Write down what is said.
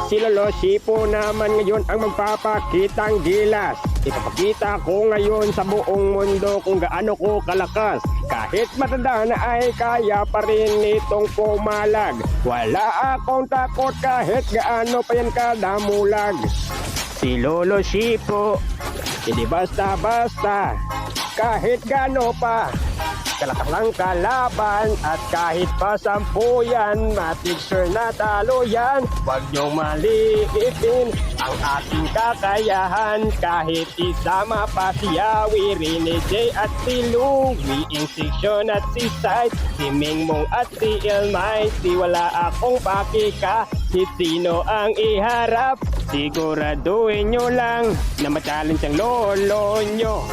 Si Lolo Sipo naman ngayon ang magpapakitang gilas. Ipapakita ko ngayon sa buong mundo kung gaano ko kalakas. Kahit matanda na ay kaya pa rin itong pumalag. Wala akong takot kahit gaano pa yan kadamulag. Si Lolo Sipo, hindi basta-basta. Kahit gaano pa kalakas lang kalaban at kahit pa 10 yan, matik sure na talo yan. Huwag niyong maliitin ang aking kakayahan. Kahit isama pa si Yawi, Rene J at si Louie, Insection at si Sight, si Mingmong at si Almighty. Wala akong pakika, sino ang iharap. Siguraduhin nyo lang na ma-challenge ang lolo nyo.